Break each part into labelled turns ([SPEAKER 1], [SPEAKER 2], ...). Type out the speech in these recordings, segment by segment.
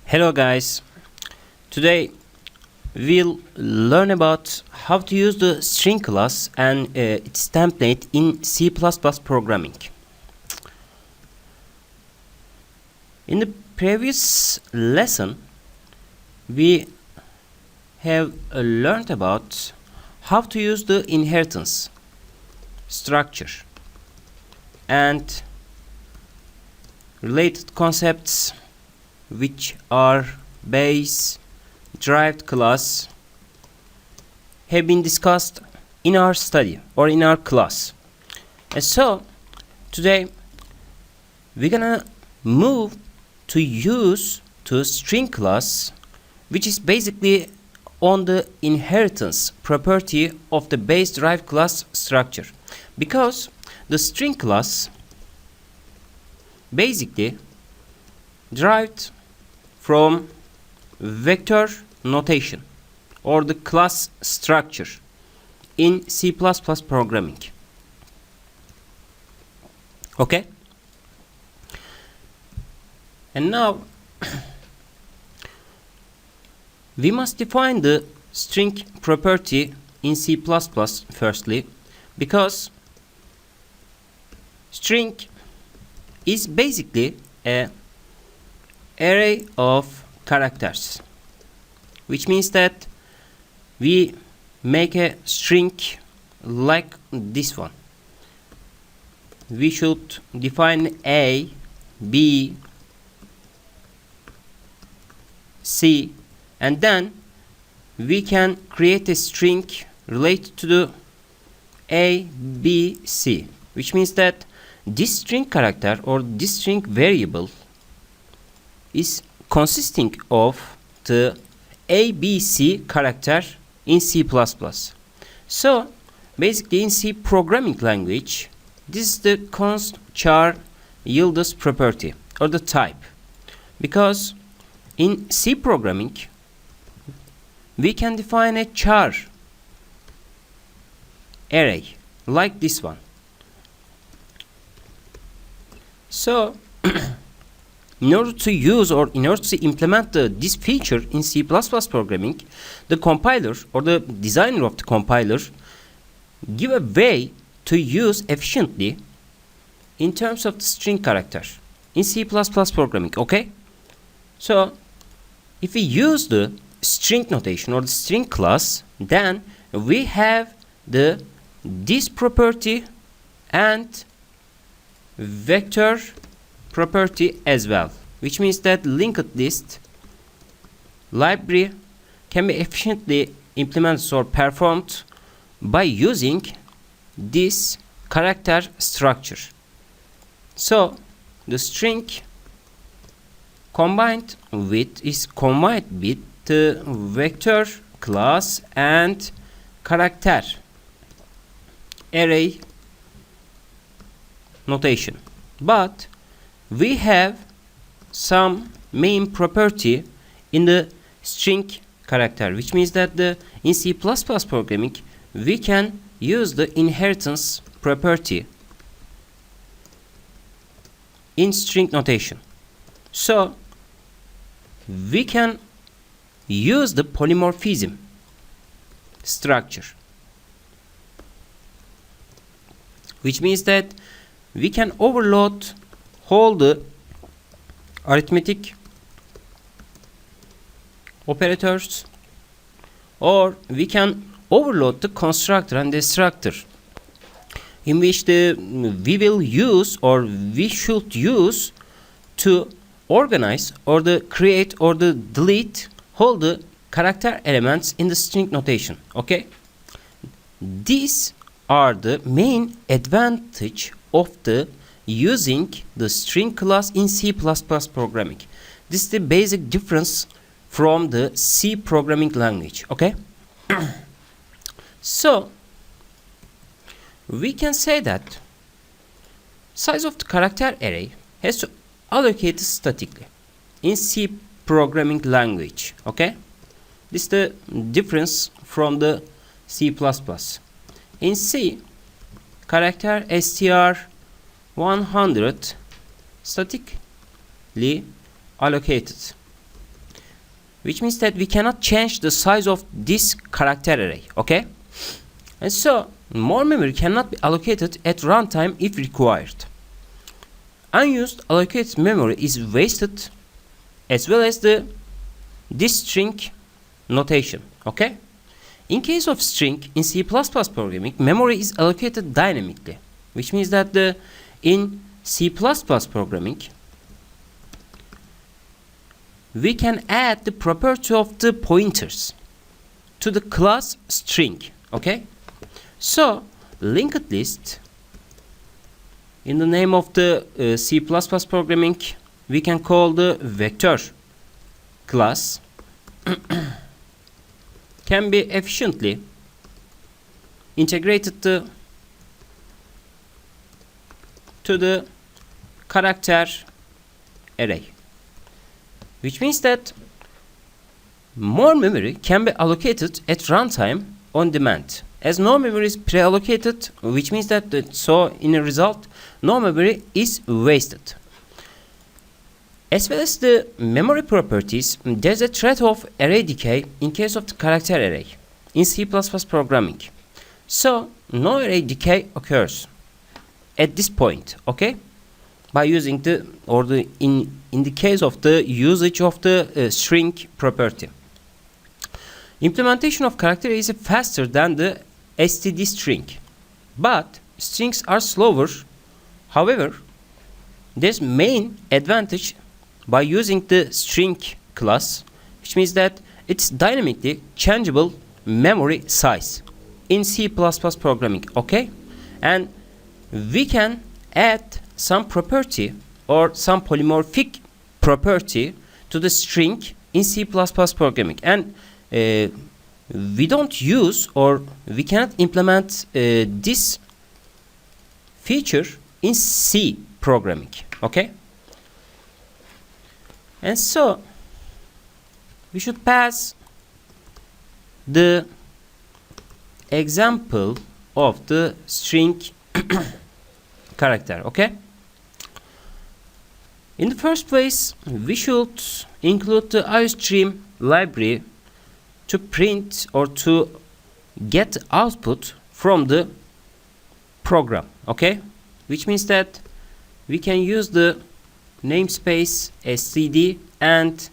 [SPEAKER 1] Hello guys, today we'll learn about how to use the string class and its template in C++ programming. In the previous lesson we have learned about how to use the inheritance structure and related concepts which are base, derived class have been discussed in our study or in our class. And so today we're gonna move to use to string class, which is basically on the inheritance property of the base derived class structure, because the string class basically derived from vector notation or the class structure in C++ programming. Okay? And now we must define the string property in C++ firstly, because string is basically a array of characters, which means that we make a string like this one. We should define A, B, C, and then we can create a string related to the A, B, C, which means that this string character or this string variable is consisting of the ABC character in C++. So basically in C programming language, this is the const char yıldız property or the type, because in C programming we can define a char array like this one. So in order to use or in order to implement this feature in C++ programming, the compiler or the designer of the compiler give a way to use efficiently in terms of the string character in C++ programming. Okay? So if we use the string notation or the string class, then we have this property and vector property as well, which means that linked list library can be efficiently implemented or performed by using this character structure. So the string combined with the vector class and character array notation, but we have some main property in the string character, which means that in C++ programming we can use the inheritance property in string notation. So we can use the polymorphism structure, which means that we can overload all the arithmetic operators, or we can overload the constructor and destructor, in which we will use or we should use to organize or create or delete all the character elements in the string notation. Okay, these are the main advantage of using the string class in C++ programming. This is the basic difference from the C programming language. Okay. So we can say that size of the character array has to allocate statically in C programming language. Okay, this is the difference from the C++. In C, character str100 statically allocated which means that we cannot change the size of this character array, okay? And so more memory cannot be allocated at runtime if required. Unused allocated memory is wasted, as well as this string notation, okay? In case of string in C++ programming, memory is allocated dynamically, which means that in C++ programming we can add the property of the pointers to the class string, okay? So linked list, in the name of the C++ programming, we can call the vector class can be efficiently integrated to the character array, which means that more memory can be allocated at runtime on demand, as no memory is pre-allocated, which means that so in a result no memory is wasted. As well as the memory properties, there's a threat of array decay in case of the character array in C++ programming. So no array decay occurs at this point, okay? By using in the case of the usage of the string property. Implementation of character array is faster than the std string, but strings are slower. However, there's main advantage by using the string class, which means that it's dynamically changeable memory size in C++ programming, okay? And we can add some property or some polymorphic property to the string in C++ programming, and we don't use, or we cannot implement this feature in C programming, okay? And so we should pass the example of the string character, okay? In the first place, we should include the iostream library to print or to get output from the program, okay? Which means that we can use the namespace std, and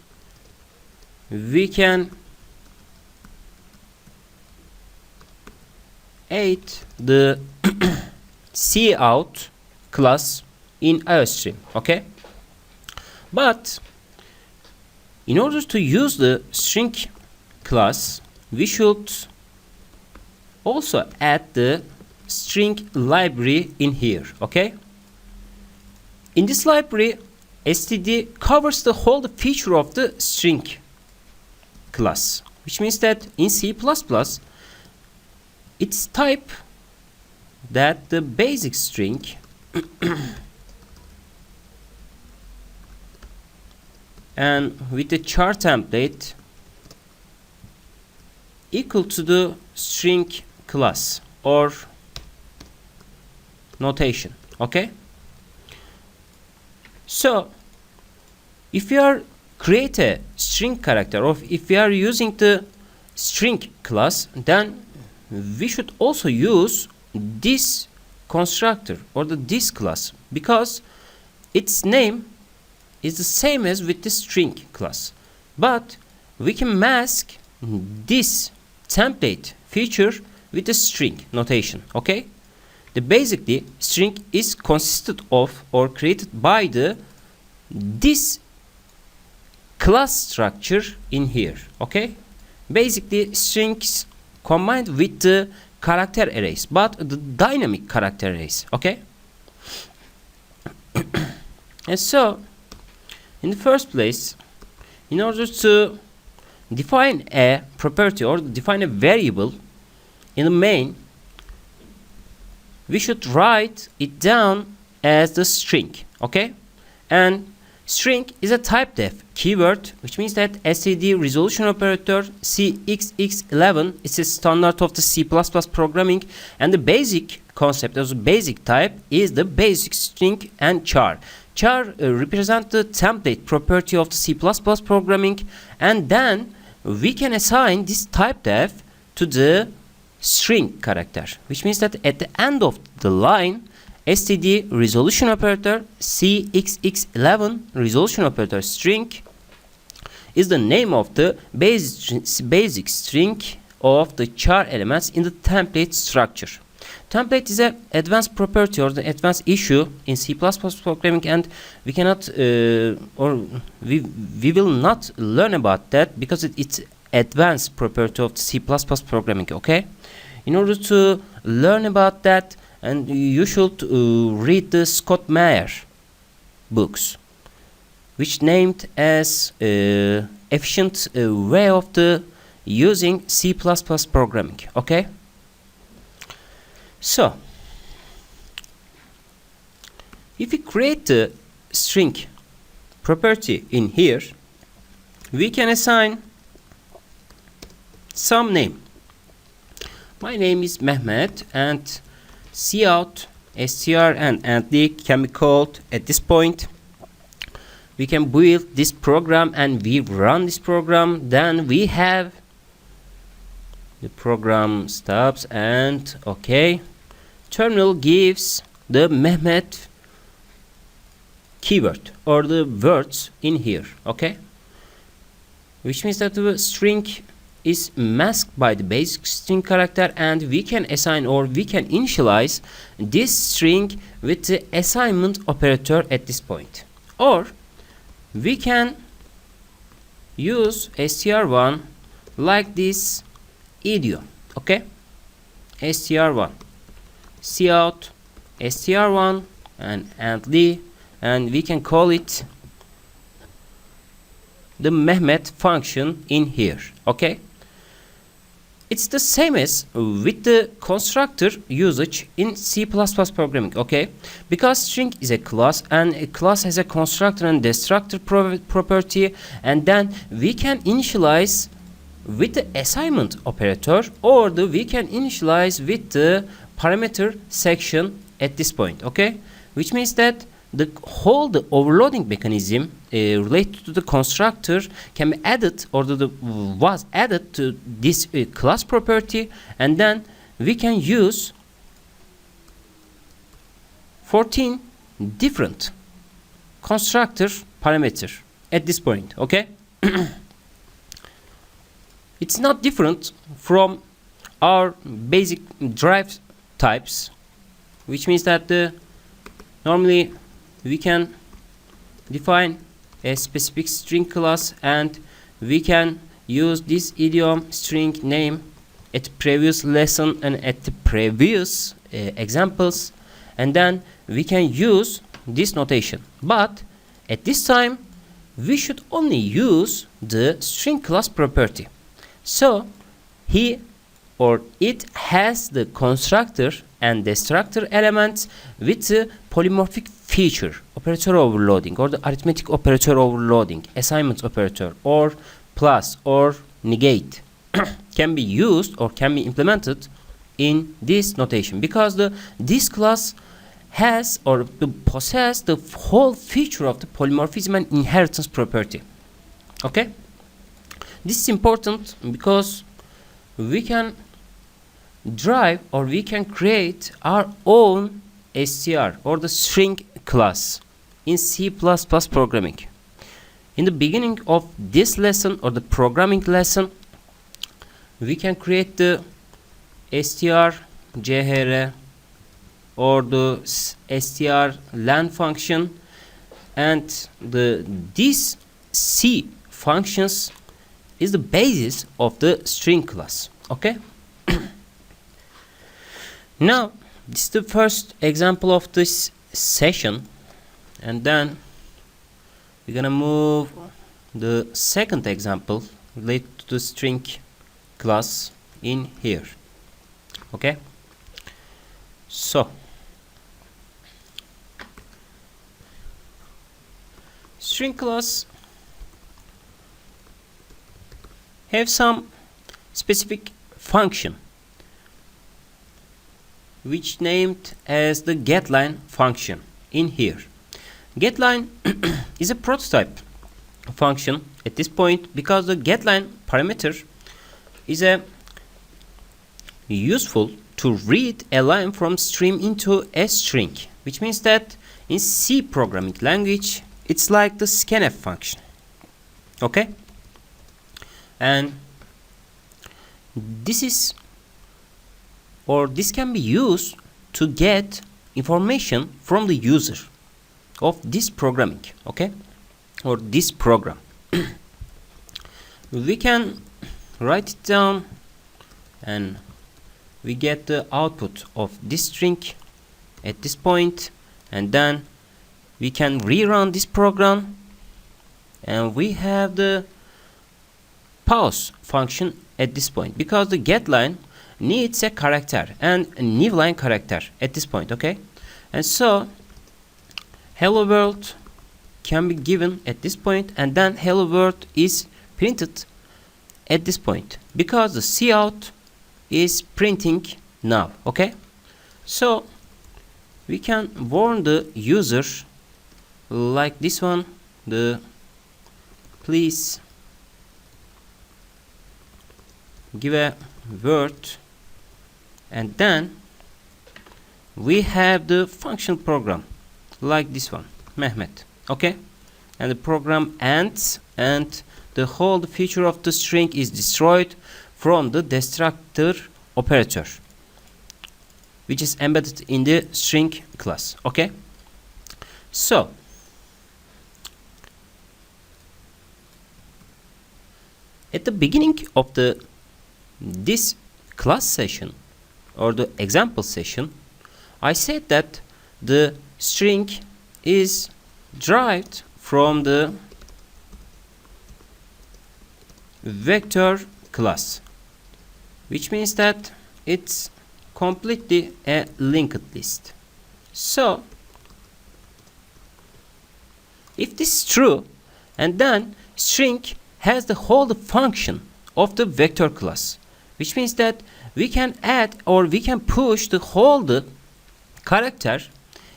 [SPEAKER 1] we can add the cout class in iostream, okay? But in order to use the string class, we should also add the string library in here, okay? In this library, std covers the whole feature of the string class, which means that in C++ its type that the basic string and with the char template equal to the string class or notation, okay? So if we are create a string character, or if we are using the string class, then we should also use this constructor or this class, because its name is the same as with the string class, but we can mask this template feature with the string notation, okay? Basically string is consisted of or created by this class structure in here, okay? Basically strings combined with the character arrays, but the dynamic character arrays, okay? And so in the first place, in order to define a property or define a variable in the main, we should write it down as the string, okay? And string is a type def keyword, which means that std resolution operator cxx11 is a standard of the C++ programming, and the basic concept as a basic type is the basic string and char. char represent the template property of the C++ programming, and then we can assign this type def to the string character, which means that at the end of the line, std resolution operator cxx11 resolution operator string is the name of the basic string of the char elements in the template structure. Template is an advanced property or the advanced issue in C++ programming, and we cannot we will not learn about that because it's advanced property of the C++ programming. Okay, in order to learn about that, and you should read the Scott Meyer books, which named as efficient way of the using C++ programming. Okay, so if we create the string property in here, we can assign some name. My name is Mehmet, and cout, str, and d can be called at this point. We can build this program and we run this program. Then we have the program stops, and okay, terminal gives the Mehmet keyword or the words in here. Okay, which means that the string is masked by the basic string character, and we can assign or we can initialize this string with the assignment operator at this point, or we can use str1 like this idiom. Okay, str1 cout str1 and d, and we can call it the Mehmet function in here. Okay, it's the same as with the constructor usage in C++ programming. Okay, because string is a class, and a class has a constructor and destructor property, and then we can initialize with the assignment operator, or we can initialize with the parameter section at this point. Okay, which means that the overloading mechanism related to the constructor can be added, or was added to this class property, and then we can use 14 different constructor parameter at this point. Okay, it's not different from our basic drive types, which means that normally we can define a specific string class, and we can use this idiom string name at the previous lesson and at the previous examples, and then we can use this notation. But at this time we should only use the string class property. So he or it has the constructor and destructor elements with the polymorphic feature, operator overloading, or the arithmetic operator overloading, assignment operator, or plus or negate can be used or can be implemented in this notation, because this class has or possess the whole feature of the polymorphism and inheritance property. Okay, this is important because we can drive or we can create our own str or the string class in C++ programming. In the beginning of this lesson or the programming lesson, we can create the strjr or the strlen function, and these C functions is the basis of the string class. Okay. Now this is the first example of this session, and then we're gonna move the second example related to the string class in here. Okay, so string class have some specific function which named as the getLine function in here. getLine is a prototype function at this point because the getLine parameter is a useful to read a line from string into a string, which means that in C programming language it's like the scanf function. Okay, and this can be used to get information from the user of this programming, okay, or this program. We can write it down and we get the output of this string at this point, and then we can rerun this program and we have the pause function at this point because the getLine needs a character and a new line character at this point, okay? And so hello world can be given at this point, and then hello world is printed at this point because the cout is printing now, okay? So we can warn the user like this one, the please give a word, and then we have the function program like this one, Mehmet, okay? And the program ends and the whole feature of the string is destroyed from the destructor operator, which is embedded in the string class, okay? So at the beginning of this class session or the example session, I said that the string is derived from the vector class, which means that it's completely a linked list. So if this is true, and then string has the whole function of the vector class, which means that we can add or we can push the whole character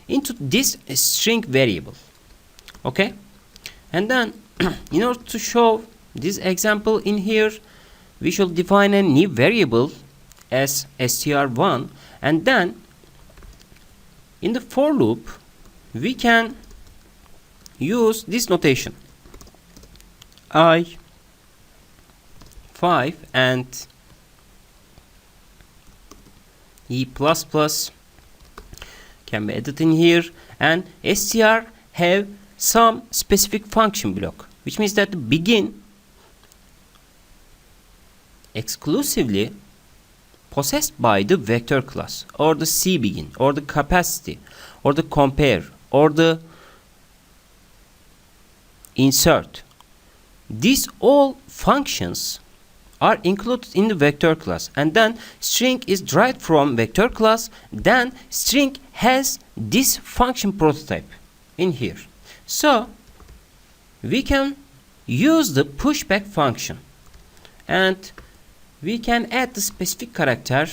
[SPEAKER 1] into this string variable, okay? And then in order to show this example in here, we should define a new variable as str1, and then in the for loop we can use this notation I 5 and E++ can be added in here, and str have some specific function block, which means that the begin exclusively possessed by the vector class, or the cBegin, or the capacity, or the compare, or the insert. These all functions are included in the vector class, and then string is derived from vector class, then string has this function prototype in here. So we can use the pushback function and we can add the specific character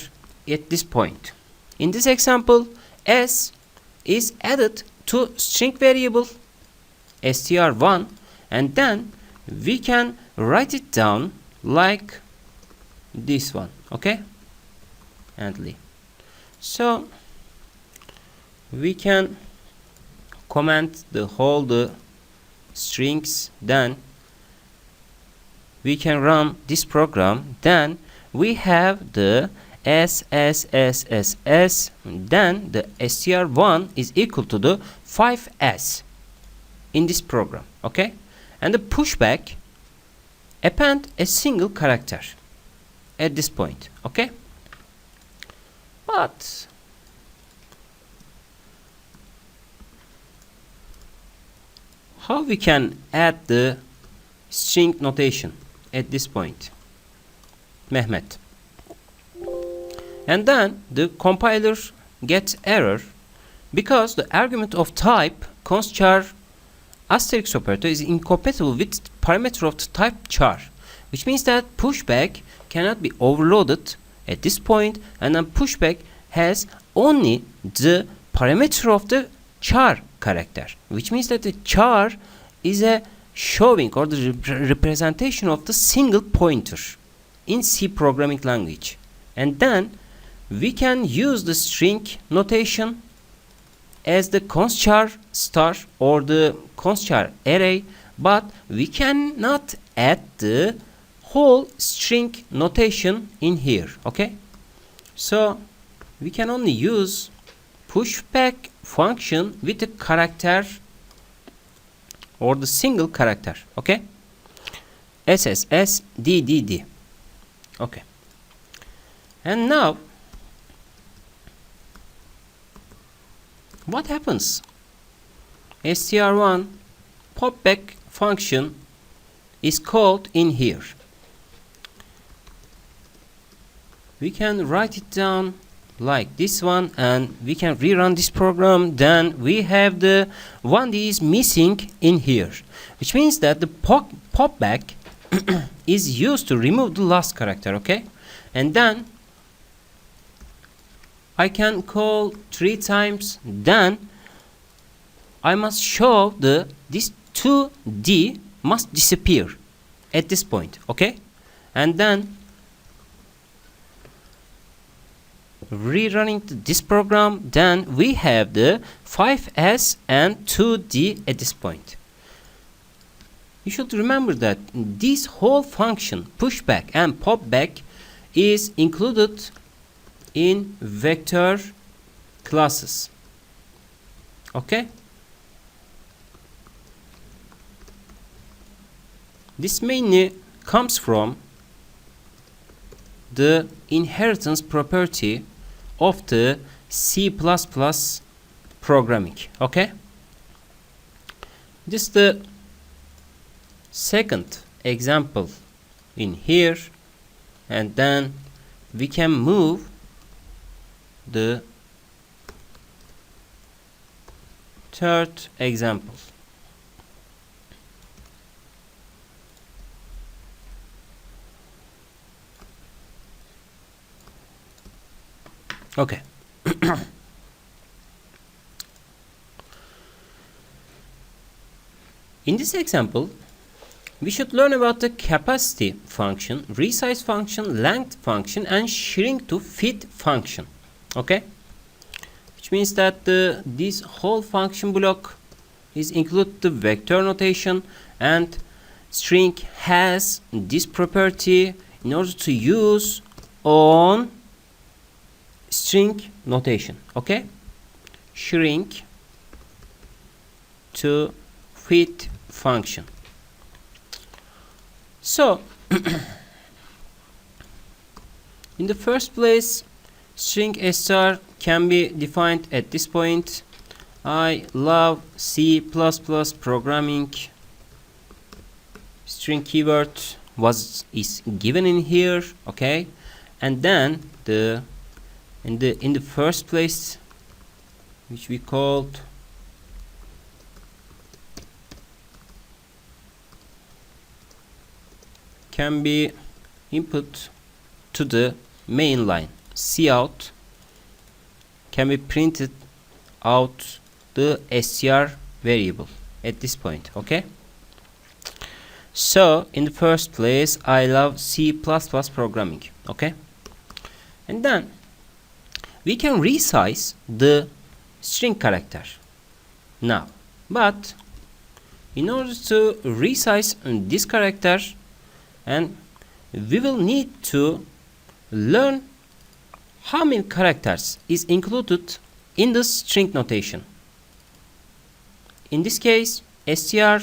[SPEAKER 1] at this point. In this example, s is added to string variable str1, and then we can write it down like this one, okay? And leave. So we can comment the whole strings, then we can run this program, then we have the SSSSS, then the str1 is equal to the 5s in this program, okay? And the pushback append a single character at this point, okay? But how we can add the string notation at this point, Mehmet? And then the compiler gets error because the argument of type const char asterisk operator is incompatible with parameter of the type char, which means that pushback cannot be overloaded at this point, and then pushback has only the parameter of the char character, which means that the char is a showing or the representation of the single pointer in C programming language. And then we can use the string notation as the const char star or the const char array, but we cannot add the whole string notation in here. Okay, so we can only use pushback function with the character or the single character. Okay, SSS DDD. Okay, and now what happens? str1 popback function is called in here. We can write it down like this one, and we can rerun this program. Then we have the one that is missing in here, which means that the popback is used to remove the last character. Okay, and then I can call 3 times. Then I must show this 2D must disappear at this point. Okay, and then rerunning this program, then we have the 5S and 2D at this point. You should remember that this whole function pushback and popback is included in vector classes. Okay, this mainly comes from the inheritance property of the C++ programming. Okay, this is the second example in here, and then we can move the third example. Okay. In this example, we should learn about the capacity function, resize function, length function, and shrink to fit function. Okay, which means that this whole function block is include the vector notation, and string has this property in order to use on string notation. Okay, shrink to fit function. So in the first place, string star can be defined at this point. I love C++ programming. String keyword is given in here. Okay, and then in the first place, which we called can be input to the main line. Cout can be printed out the str variable at this point. Okay, so in the first place, I love C++ programming. Okay, and then we can resize the string character now, but in order to resize this character, and we will need to learn how many characters is included in the string notation. In this case, str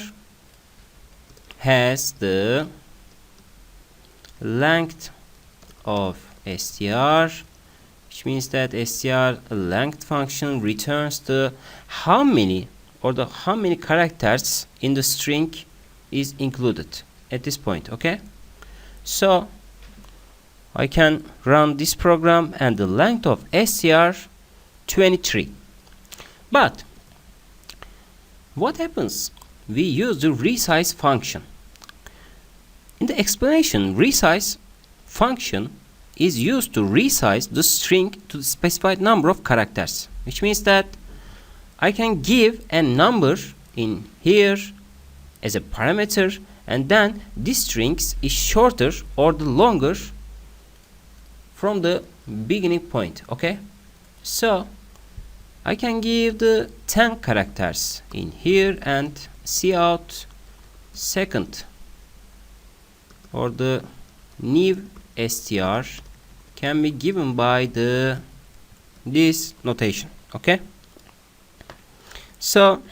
[SPEAKER 1] has the length of str, which means that str length function returns the how many characters in the string is included at this point. Okay, so I can run this program, and the length of str 23. But what happens? We use the resize function. In the explanation, resize function is used to resize the string to the specified number of characters, which means that I can give a number in here as a parameter, and then this string is shorter or the longer from the beginning point. Okay, so I can give the 10 characters in here and cout second or the new str can be given by this notation. Okay, so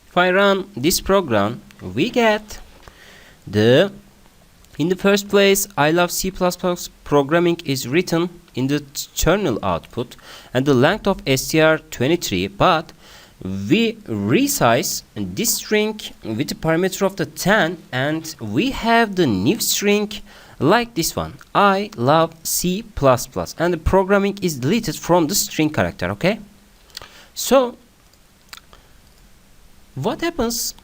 [SPEAKER 1] if I run this program, we get in the first place, I love C++ programming is written in the terminal output and the length of str23, but we resize this string with the parameter of the 10 and we have the new string like this one, I love C++, and the programming is deleted from the string character. Okay, so what happens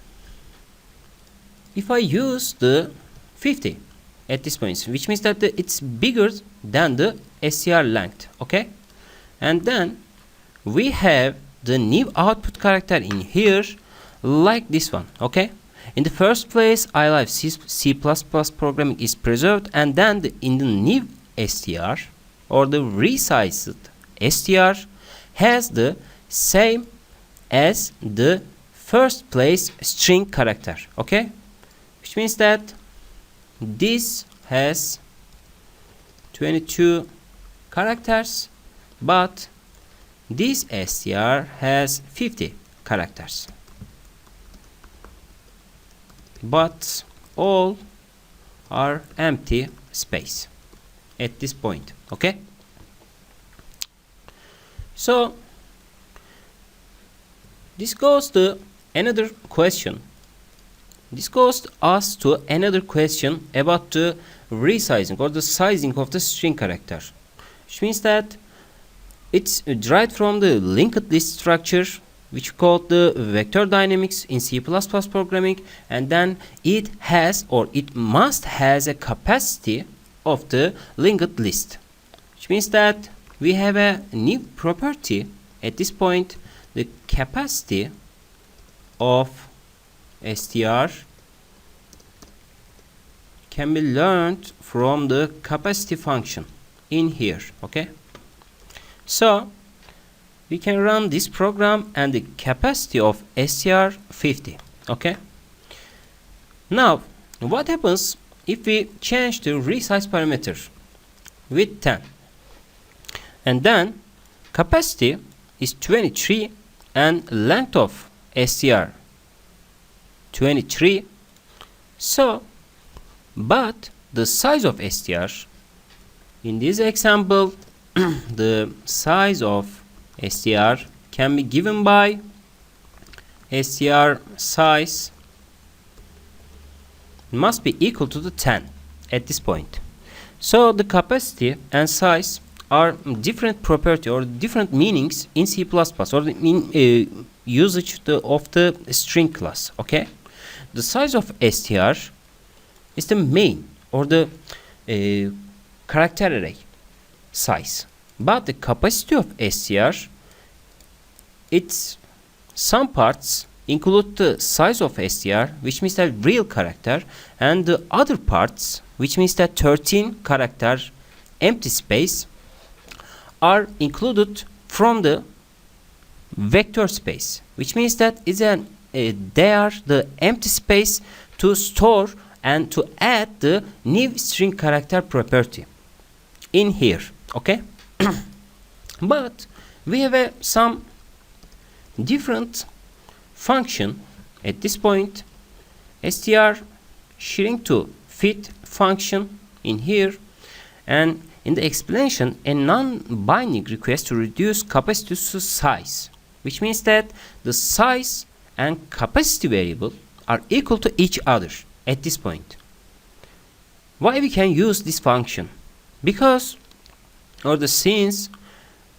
[SPEAKER 1] if I use the 50 at this point, which means that it's bigger than the str length. Okay, and then we have the new output character in here like this one. Okay, in the first place I love C++ programming is preserved, and then in the new str or the resized str has the same as the first place string character. Okay, which means that this has 22 characters, but this str has 50 characters, but all are empty space at this point. Okay, so this goes to another question. This goes us to another question about the resizing or the sizing of the string character, which means that it's derived from the linked list structure, which called the vector dynamics in C++ programming, and then it has or it must has a capacity of the linked list, which means that we have a new property at this point, the capacity of str can be learned from the capacity function in here. Okay, so we can run this program and the capacity of str 50. Okay, now what happens if we change the resize parameter with 10 and then capacity is 23 and length of str 23, so but the size of str in this example the size of str can be given by str size must be equal to the 10 at this point. So the capacity and size are different property or different meanings in C++ or in usage of the string class. Okay, the size of str is the main or the character array size, but the capacity of str, its some parts include the size of str, which means that real character, and the other parts, which means that 13 character empty space, are included from the vector space, which means that they are the empty space to store and to add the new string character property in here. Okay, but we have some different function at this point, str shrink to fit function in here, and in the explanation a non-binding request to reduce capacity to size, which means that the size and capacity variable are equal to each other at this point. Why we can use this function? Because since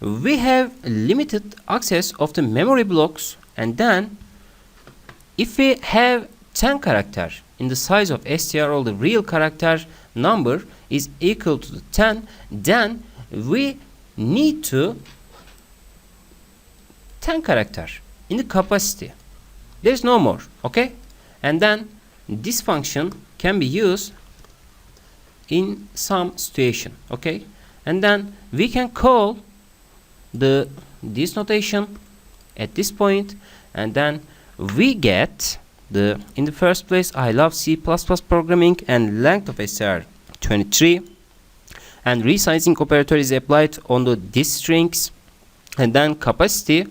[SPEAKER 1] we have limited access of the memory blocks, and then if we have 10 character in the size of str or the real character number is equal to 10, then we need to 10 character in the capacity. There's no more, okay? And then this function can be used in some situation, okay? And then we can call this notation at this point, and then we get in the first place, I love C++ programming, and length of str 23, and resizing operator is applied on these strings, and then capacity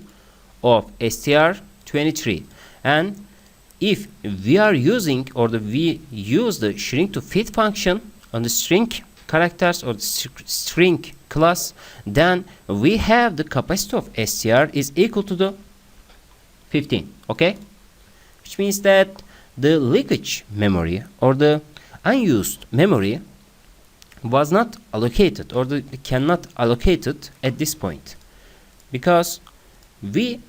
[SPEAKER 1] of str 23. And if we are using, or we use the shrink to fit function on the string characters or the string class, then we have the capacity of str is equal to the 15, okay? Which means that the leakage memory or the unused memory was not allocated, or cannot allocated at this point, because we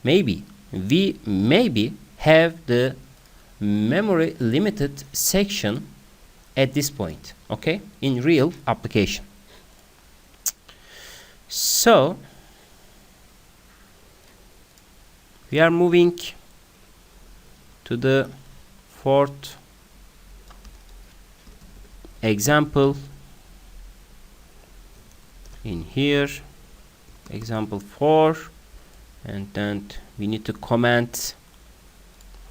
[SPEAKER 1] maybe have the memory limited section at this point, okay, in real application. So we are moving to the fourth example in here, example 4, and then we need to comment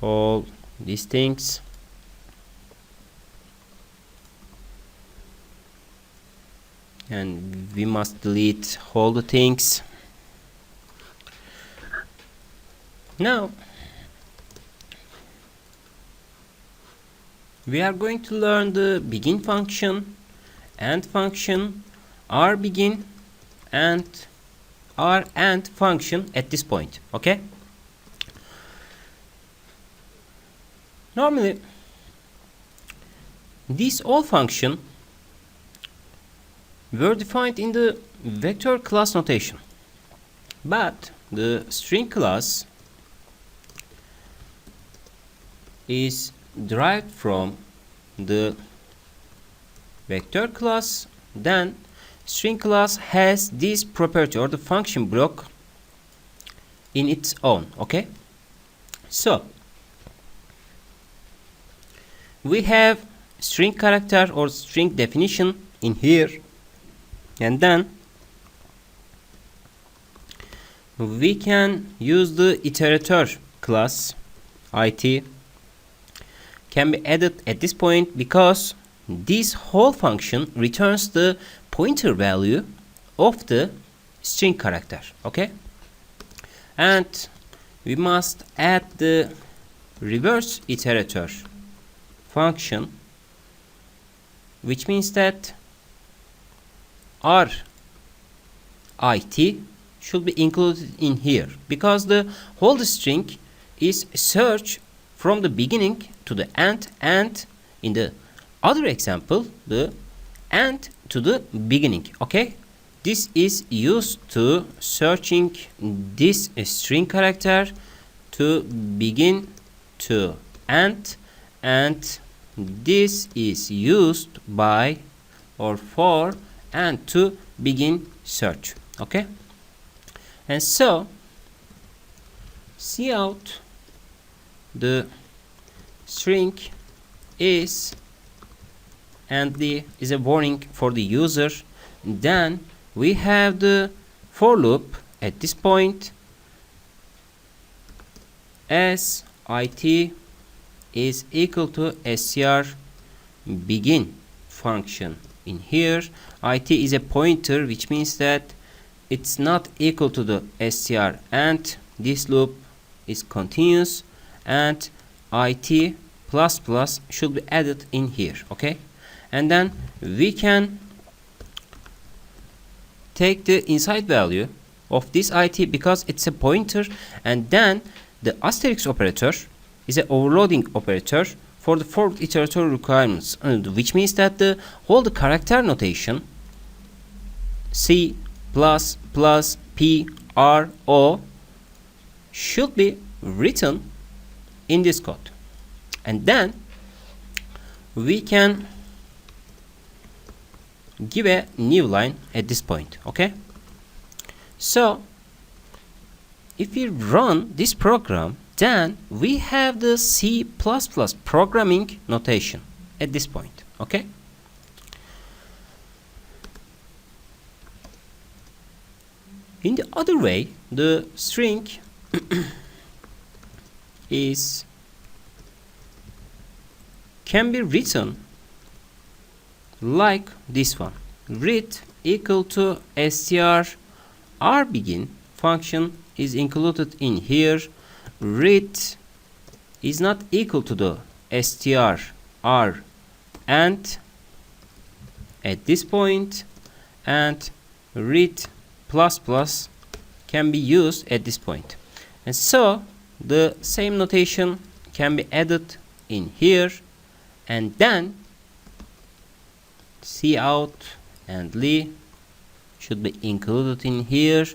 [SPEAKER 1] all these things. And we must delete all the things. Now we are going to learn the begin function, end function, begin, and end function at this point, okay? Normally these all function were defined in the vector class notation, but the string class is derived from the vector class. Then string class has this property, or the function block, in its own, okay? So we have string character or string definition in here, and then we can use the iterator class. It can be added at this point, because this whole function returns the pointer value of the string character, okay? And we must add the reverse iterator function, which means that it should be included in here, because the whole string is searched from the beginning to the end, and in the other example the end to the beginning, okay? This is used to searching this string character to begin to end, and this is used by or for and to begin search, okay? And so see out the string is, and is a warning for the user. Then we have the for loop at this point, as it is equal to str begin function. In here it is a pointer, which means that it's not equal to the str, and this loop is continuous, and it plus plus should be added in here, okay? And then we can take the inside value of this it, because it's a pointer, and then the asterisk operator is an overloading operator for the for iterator requirements, which means that the whole character notation C plus plus P R O should be written in this code. And then we can give a new line at this point, okay? So if we run this program, then we have the C++ programming notation at this point. Okay? In the other way, the string can be written like this one. Read equal to str r begin function is included in here. Read is not equal to the str r and at this point, and read plus plus can be used at this point. And so the same notation can be added in here, and then cout and lee should be included in here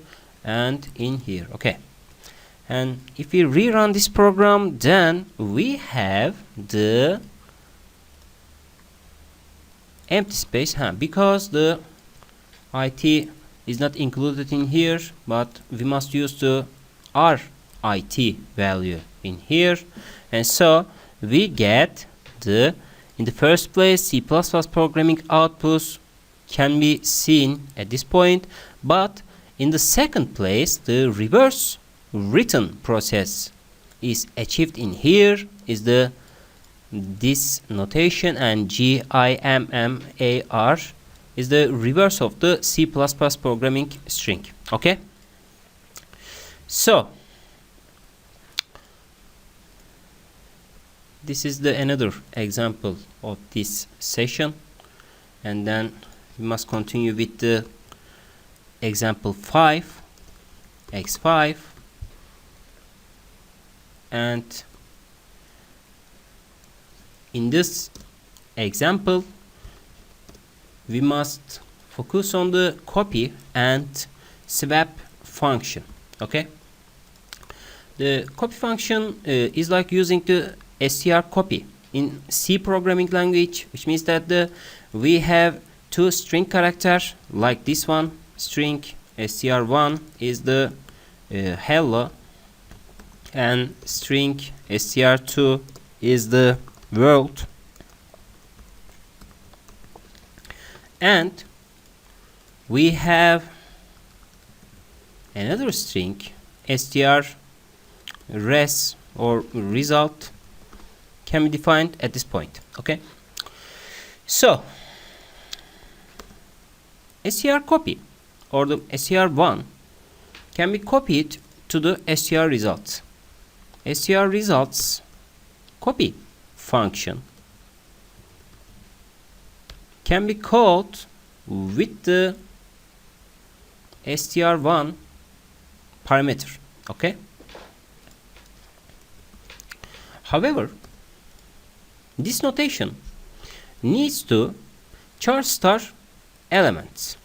[SPEAKER 1] and in here. Okay, and if we rerun this program, then we have the empty space because the it is not included in here, but we must use the rit value in here, and so we get the, in the first place, C++ programming outputs can be seen at this point, but in the second place, the reverse written process is achieved in here, is the this notation, and GIMMAR is the reverse of the C++ programming string. Okay, so this is the another example of this session, and then we must continue with the example 5 x5, and in this example we must focus on the copy and swap function. Okay, the copy function is like using the str copy in C programming language, which means that we have two string characters like this one. String str1 is the hello, and string str2 is the world, and we have another string str res or result can be defined at this point. Okay, so str copy or the str1 can be copied to the str results. Str results copy function can be called with the str1 parameter. Okay, however, this notation needs to char star elements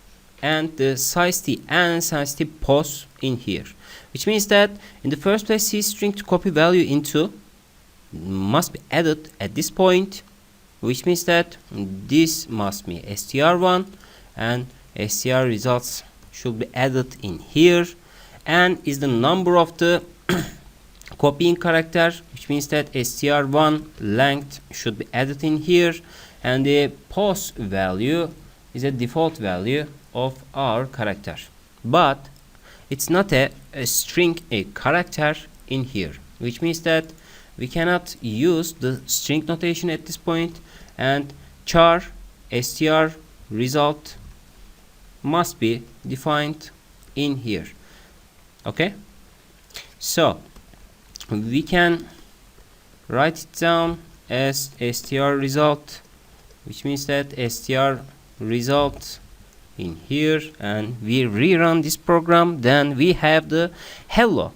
[SPEAKER 1] and the size t and size t pos in here, which means that in the first place C string to copy value into must be added at this point, which means that this must be str1 and str results should be added in here, and is the number of the copying character, which means that str1 length should be added in here, and the pos value is a default value of our character, but it's not a string character in here, which means that we cannot use the string notation at this point, and char str result must be defined in here. Okay, so we can write it down as str result, which means that str result in here, and we rerun this program, then we have the hello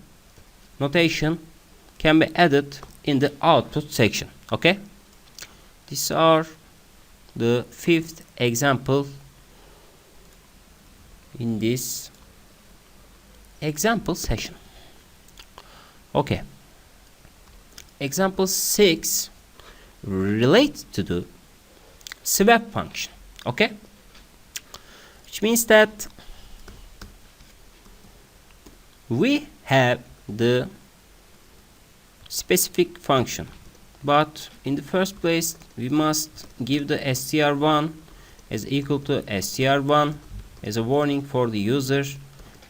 [SPEAKER 1] notation can be added in the output section. Okay, these are the 5th example in this example session. Okay, example 6 relates to the swap function. Okay, which means that we have the specific function, but in the first place we must give the str1 as equal to str1 as a warning for the user.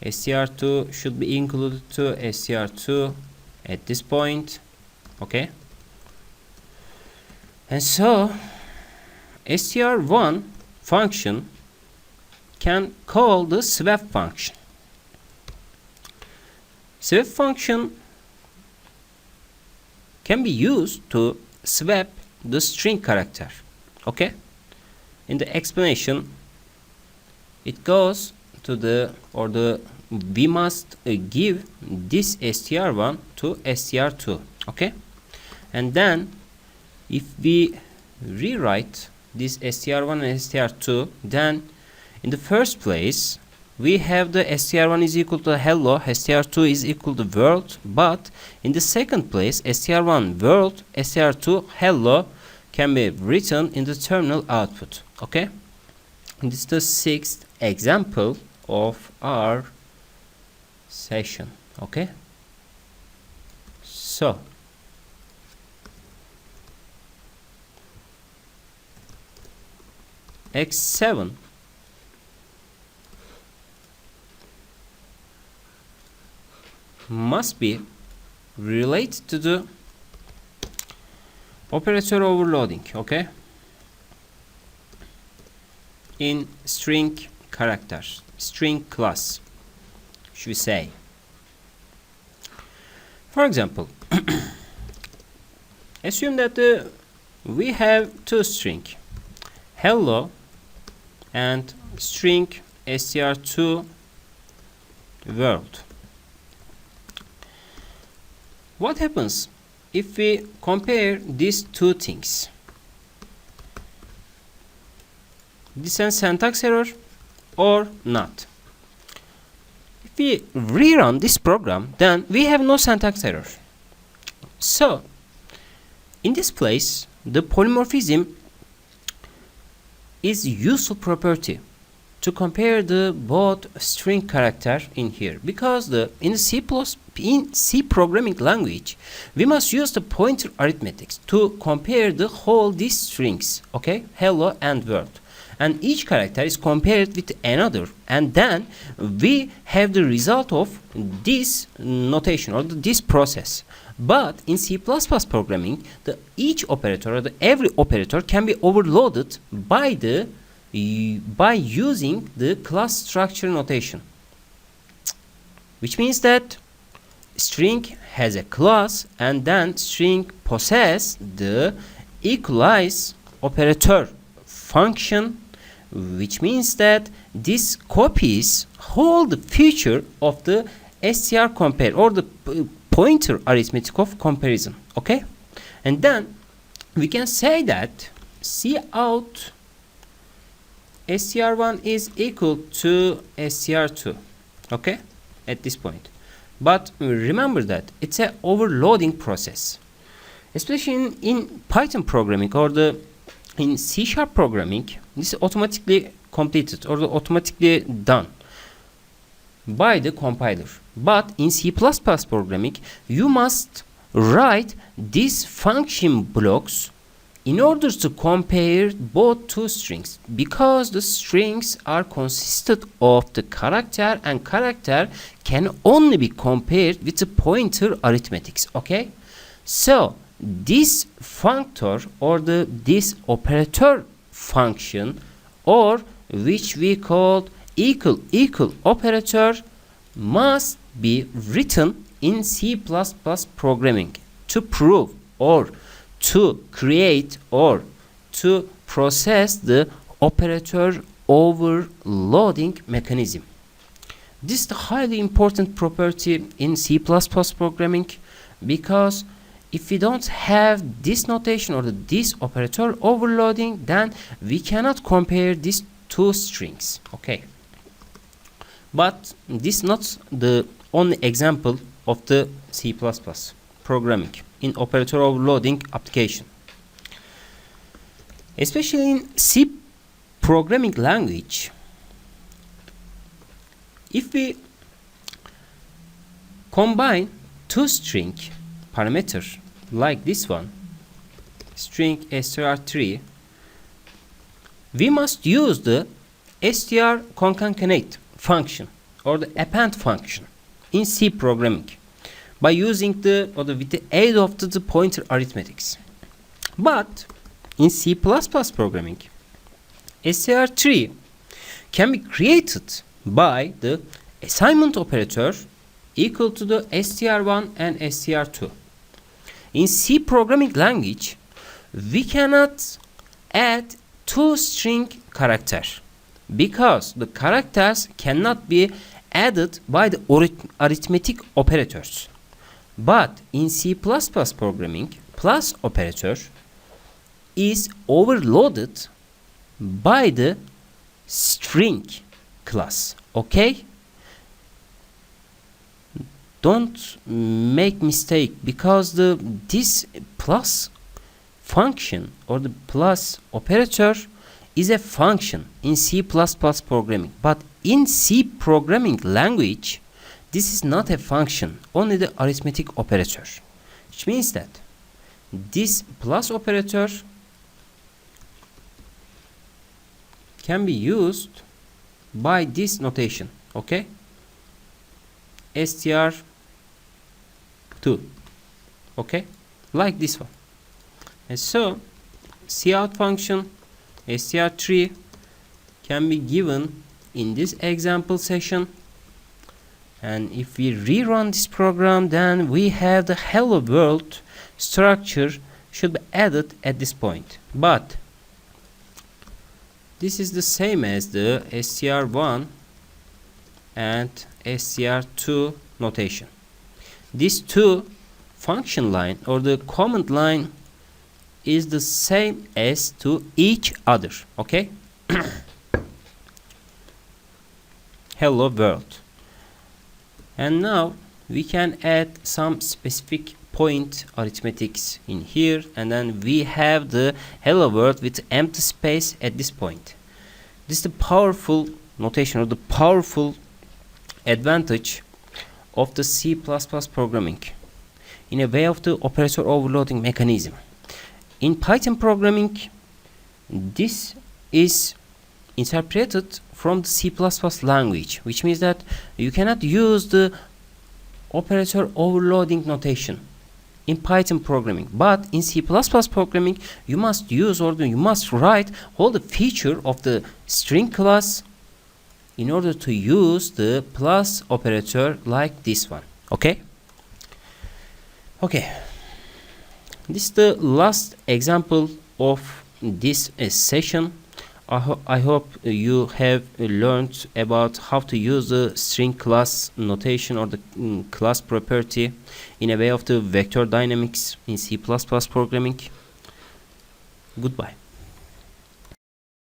[SPEAKER 1] str2 should be included to str2 at this point. Okay, and so str1 function can call the swap function. Swap function can be used to swap the string character. Okay, in the explanation it goes to we must give this str1 to str2. Okay, and then if we rewrite this str1 and str2, then in the first place we have the str1 is equal to hello, str2 is equal to world, but in the second place str1 world, str2 hello can be written in the terminal output. Okay, and this is the sixth example of our session. Okay, so x7 must be related to the operator overloading. Okay, in string characters, string class, should we say. For example, assume that we have two string hello and string str2 world. What happens if we compare these two things? This is syntax error or not? If we rerun this program, then we have no syntax error. So in this place the polymorphism is useful property to compare the both string character in here, because in C programming language we must use the pointer arithmetics to compare the whole these strings. Okay, hello and world, and each character is compared with another, and then we have the result of this notation or this process. But in C++ programming, each operator or every operator can be overloaded by using the class structure notation, which means that string has a class and then string possess the equalize operator function, which means that this copies whole the feature of the str compare or the pointer arithmetic of comparison. Okay, and then we can say that cout str1 is equal to str2. Okay, at this point, but remember that it's an overloading process, especially in Python programming or in C# programming. This is automatically completed or automatically done by the compiler. But in C++ programming you must write these function blocks in order to compare both two strings, because the strings are consisted of the character, and character can only be compared with the pointer arithmetics. Okay, so this functor or this operator function, or which we call equal operator, must be written in C++ programming to prove or to create or to process the operator overloading mechanism. This is the highly important property in C++ programming, because if we don't have this notation or this operator overloading, then we cannot compare these two strings. Okay, but this is not the only example of the C++ programming in operator overloading application. Especially in C programming language, if we combine two string parameter like this one, string str3, we must use the str concatenate function or the append function in C programming by using with the aid of the pointer arithmetics. But in C++ programming, str3 can be created by the assignment operator equal to the str1 and str2. In C programming language, we cannot add two string characters because the characters cannot be added by the arithmetic operators. But in C++ programming, plus operator is overloaded by the string class. Okay? Don't make mistake, because this plus function or the plus operator is a function in C++ programming, but in C programming language this is not a function, only the arithmetic operator, which means that this plus operator can be used by this notation. Okay, str2, okay, like this one. And so cout function str3 can be given in this example session, and if we rerun this program, then we have the hello world structure should be added at this point. But this is the same as the str1 and str2 notation. These two function line or the command line is the same as to each other. Okay. Hello world. And now we can add some specific point arithmetics in here, and then we have the hello world with empty space at this point. This is the powerful notation or the powerful advantage of the C++ programming in a way of the operator overloading mechanism. In Python programming, this is interpreted from the C++ language, which means that you cannot use the operator overloading notation in Python programming, but in C++ programming you must use or you must write all the feature of the string class in order to use the plus operator like this one. Okay, this is the last example of this session. I hope you have learned about how to use the string class notation or the class property in a way of the vector dynamics in C++ programming. Goodbye.